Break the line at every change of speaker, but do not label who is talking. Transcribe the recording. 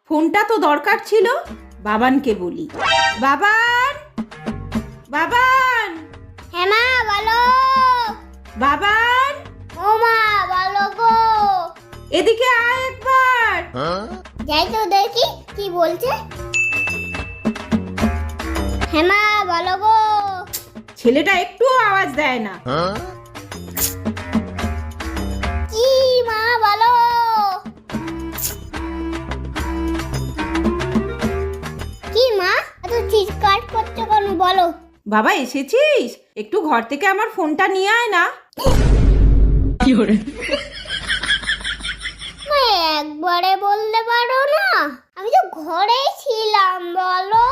ফোনটা তো দরকার ছিল, বাবানকে বলি। বাবান, বাবান,
হ্যাঁ মা বলো।
বাবান,
ও মা বলো গো।
এদিকে আয় একবার।
যাই তো দেখি কি বলছে। হ্যাঁ মা বলো গো।
ছেলেটা একটুও আওয়াজ দেয় না।
কি মা বলো। কি মা এত চিৎকার করছো কেন বলো।
বাবা এসেছিস? একটু ঘর থেকে আমার ফোনটা নিয়ে আয় না।
মা একবারে বলতে পারো না? আমি তো ঘরেই ছিলাম বলো।